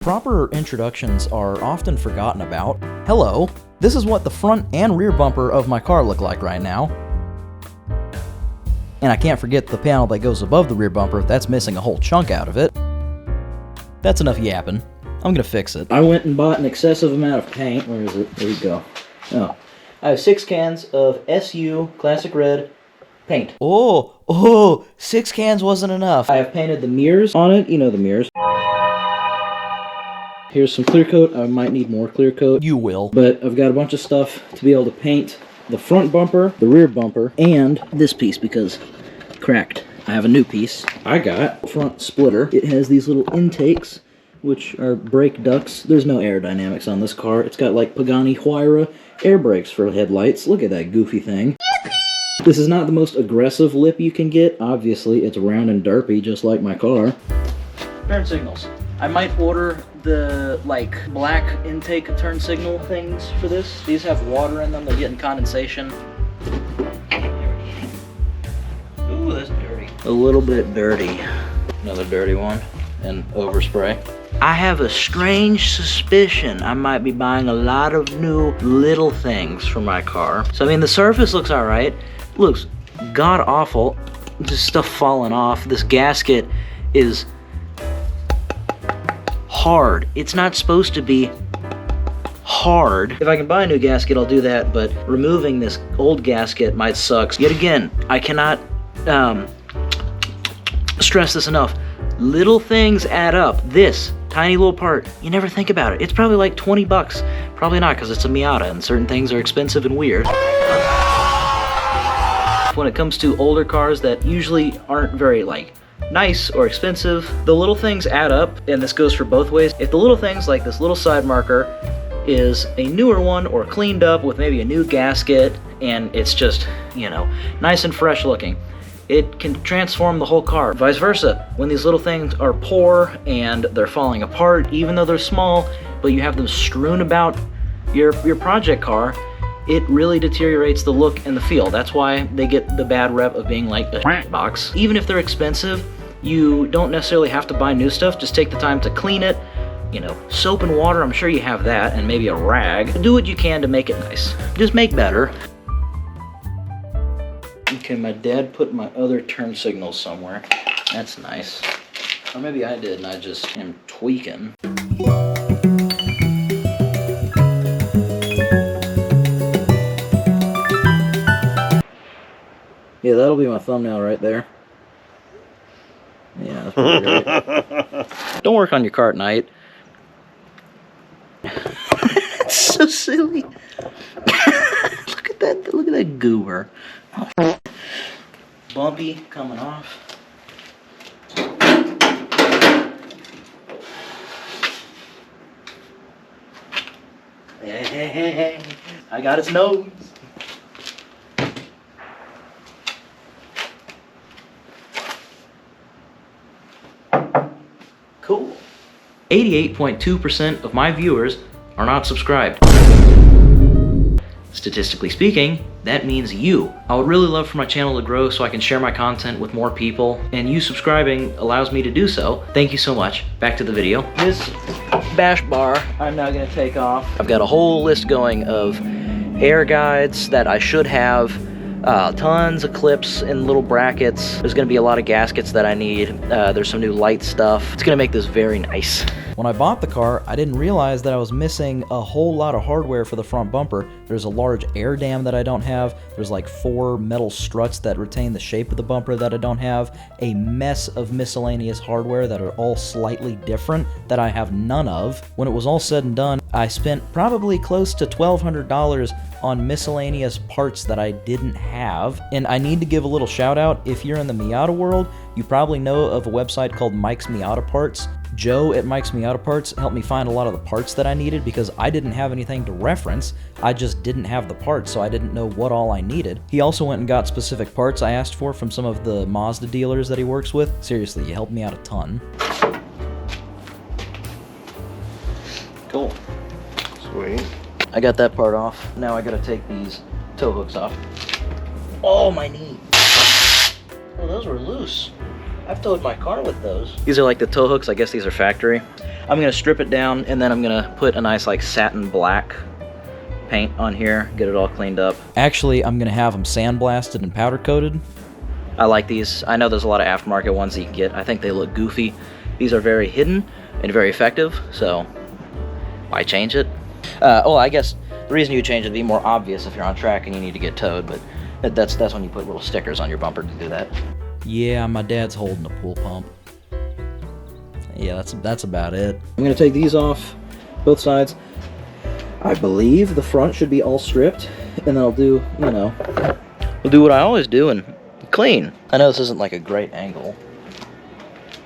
Proper introductions are often forgotten about. Hello, this is what the front and rear bumper of my car look like right now. And I can't forget the panel that goes above the rear bumper, that's missing a whole chunk out of it. That's enough yapping. I'm gonna fix it. I went and bought an excessive amount of paint. Where is it? There you go. Oh. I have 6 cans of SU Classic Red paint. Oh, 6 cans wasn't enough. I have painted the mirrors on it, you know the mirrors. Here's some clear coat. I might need more clear coat. You will. But I've got a bunch of stuff to be able to paint the front bumper, the rear bumper, and this piece because it cracked. I have a new piece. I got a front splitter. It has these little intakes, which are brake ducts. There's no aerodynamics on this car. It's got like Pagani Huayra air brakes for headlights. Look at that goofy thing. This is not the most aggressive lip you can get. Obviously, it's round and derpy, just like my car. Turn signals. I might order the black intake turn signal things for this. These have water in them, they're getting condensation. Ooh, that's dirty. A little bit dirty. Another dirty one, and overspray. I have a strange suspicion I might be buying a lot of new little things for my car. So I mean, the surface looks alright. Looks god awful. Just stuff falling off. This gasket is hard. It's not supposed to be hard. If I can buy a new gasket, I'll do that, but removing this old gasket might suck. Yet again, I cannot stress this enough. Little things add up. This tiny little part, you never think about it. It's probably like 20 bucks. Probably not, because it's a Miata and certain things are expensive and weird. When it comes to older cars that usually aren't very nice or expensive, the little things add up, and this goes for both ways. If the little things like this little side marker is a newer one or cleaned up with maybe a new gasket and it's just, nice and fresh looking, it can transform the whole car. Vice versa, when these little things are poor and they're falling apart, even though they're small, but you have them strewn about your project car, it really deteriorates the look and the feel. That's why they get the bad rep of being like a box. Even if they're expensive, you don't necessarily have to buy new stuff. Just take the time to clean it. Soap and water, I'm sure you have that, and maybe a rag. Do what you can to make it nice. Just make better. Okay, my dad put my other turn signals somewhere. That's nice. Or maybe I did and I just am tweaking. Yeah, that'll be my thumbnail right there. Yeah, that's pretty great. Don't work on your car at night. It's so silly. Look at that goober. Bumpy coming off. Hey, I got its nose. Cool. 88.2% of my viewers are not subscribed. Statistically speaking, that means you. I would really love for my channel to grow so I can share my content with more people, and you subscribing allows me to do so. Thank you so much. Back to the video. This bash bar I'm now gonna take off. I've got a whole list going of air guides that I should have. Tons of clips and little brackets. There's gonna be a lot of gaskets that I need. There's some new light stuff. It's gonna make this very nice. When I bought the car, I didn't realize that I was missing a whole lot of hardware for the front bumper. There's a large air dam that I don't have. There's like 4 metal struts that retain the shape of the bumper that I don't have. A mess of miscellaneous hardware that are all slightly different that I have none of. When it was all said and done, I spent probably close to $1,200 on miscellaneous parts that I didn't have. And I need to give a little shout out. If you're in the Miata world, you probably know of a website called Mike's Miata Parts. Joe at Mike's Miata Parts helped me find a lot of the parts that I needed because I didn't have anything to reference. I just didn't have the parts, so I didn't know what all I needed. He also went and got specific parts I asked for from some of the Mazda dealers that he works with. Seriously, you helped me out a ton. Cool. Sweet. I got that part off. Now I gotta take these tow hooks off. Oh, my knee. Oh, those were loose. I've towed my car with those. These are like the tow hooks. I guess these are factory. I'm gonna strip it down, and then I'm gonna put a nice like satin black paint on here, get it all cleaned up. Actually, I'm gonna have them sandblasted and powder coated. I like these. I know there's a lot of aftermarket ones that you can get. I think they look goofy. These are very hidden and very effective, so why change it? Well, I guess the reason you change it would be more obvious if you're on track and you need to get towed, but that's when you put little stickers on your bumper to do that. Yeah, my dad's holding a pool pump. Yeah, that's about it. I'm gonna take these off, both sides. I believe the front should be all stripped, and then I'll do, you know, I'll do what I always do and clean. I know this isn't like a great angle.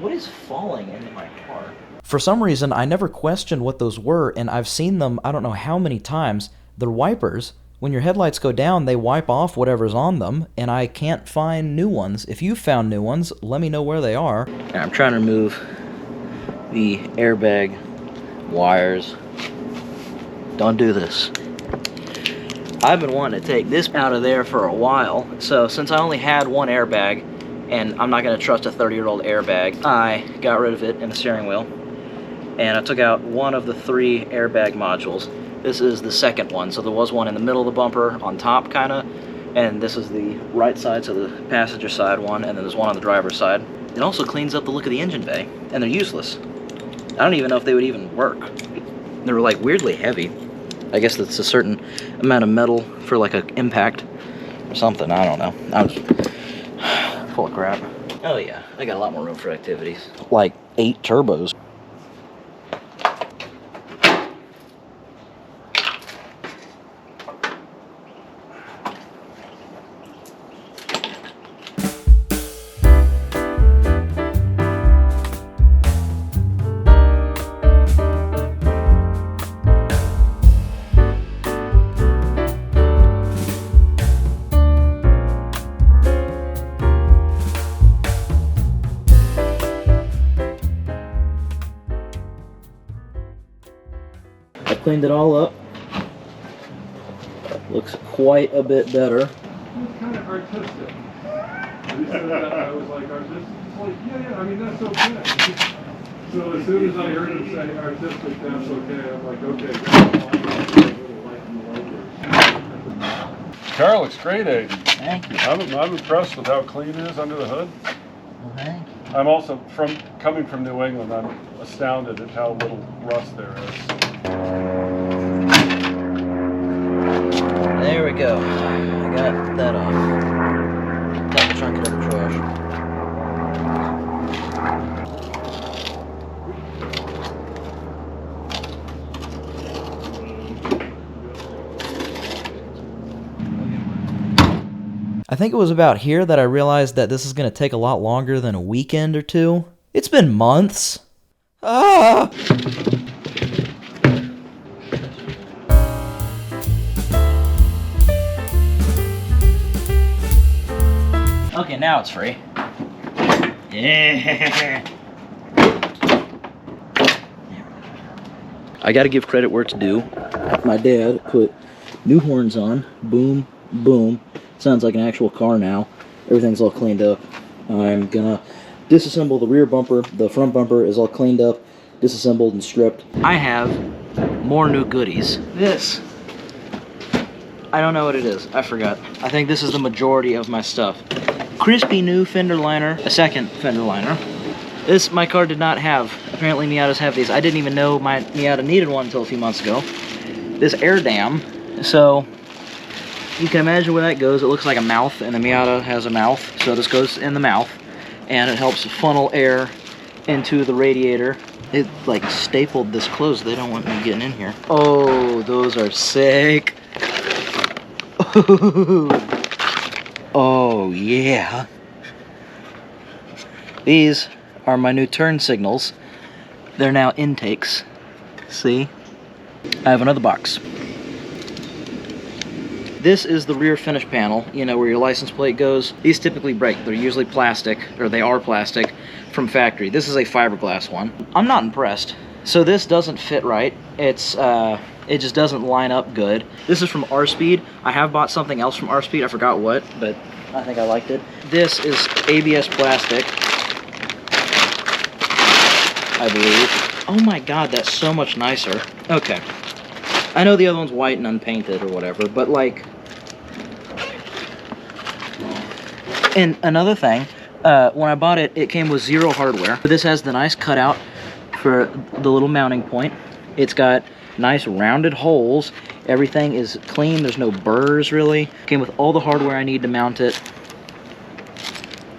What is falling into my car? For some reason, I never questioned what those were, and I've seen them I don't know how many times. They're wipers. When your headlights go down, they wipe off whatever's on them, and I can't find new ones. If you've found new ones, let me know where they are. I'm trying to remove the airbag wires. Don't do this. I've been wanting to take this out of there for a while, so since I only had one airbag, and I'm not going to trust a 30-year-old airbag, I got rid of it in the steering wheel, and I took out one of the 3 airbag modules. This is the second one, so there was one in the middle of the bumper, on top kinda, and this is the right side, so the passenger side one, and then there's one on the driver's side. It also cleans up the look of the engine bay, and they're useless. I don't even know if they would even work. They were like weirdly heavy. I guess that's a certain amount of metal for like an impact or something, I don't know. I was full of crap. Oh yeah, I got a lot more room for activities. Like 8 turbos. I cleaned it all up. Looks quite a bit better. It's kind of artistic. I was like, artistic? It's like, yeah, I mean, that's okay. So as soon as I heard him say artistic, that's okay, I'm like, okay. Car looks great, Aiden. Thank you. I'm impressed with how clean it is under the hood. Well, thank you. I'm also, coming from New England, I'm astounded at how little rust there is. There we go. I got that off. Got the trunk out of the trash. I think it was about here that I realized that this is going to take a lot longer than a weekend or two. It's been months. Ah! Okay, now it's free. Yeah. I gotta give credit where it's due. My dad put new horns on. Boom, boom. Sounds like an actual car now. Everything's all cleaned up. I'm gonna disassemble the rear bumper. The front bumper is all cleaned up, disassembled and stripped. I have more new goodies. This. I don't know what it is. I forgot. I think this is the majority of my stuff. Crispy new fender liner, a second fender liner. This my car did not have. Apparently Miatas have these. I didn't even know my Miata needed one until a few months ago. This air dam. So you can imagine where that goes. It looks like a mouth, and the Miata has a mouth. So this goes in the mouth, and it helps funnel air into the radiator. It like stapled this closed. They don't want me getting in here. Oh, those are sick. Oh yeah. These are my new turn signals. They're now intakes. See? I have another box. This is the rear finish panel, you know, where your license plate goes. These typically break. They're usually plastic, or they are plastic from factory. This is a fiberglass one. I'm not impressed. So this doesn't fit right. It just doesn't line up good. This is from R-Speed. I have bought something else from R-Speed. I forgot what, but I think I liked it. This is ABS plastic, I believe. Oh my god, that's so much nicer. Okay. I know the other one's white and unpainted or whatever, but like... And another thing, when I bought it, it came with 0 hardware. This has the nice cutout for the little mounting point. It's got nice rounded holes. Everything is clean. There's no burrs, really. Came with all the hardware I need to mount it.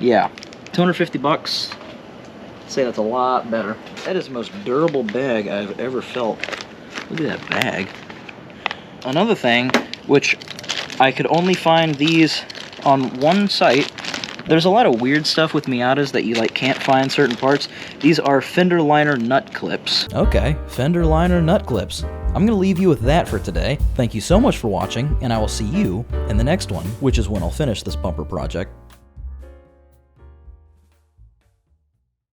Yeah, 250 bucks. I'd say that's a lot better. That is the most durable bag I've ever felt. Look at that bag. Another thing, which I could only find these on one site. There's a lot of weird stuff with Miatas that you like can't find certain parts. These are fender liner nut clips. Okay, fender liner nut clips. I'm gonna leave you with that for today. Thank you so much for watching, and I will see you in the next one, which is when I'll finish this bumper project.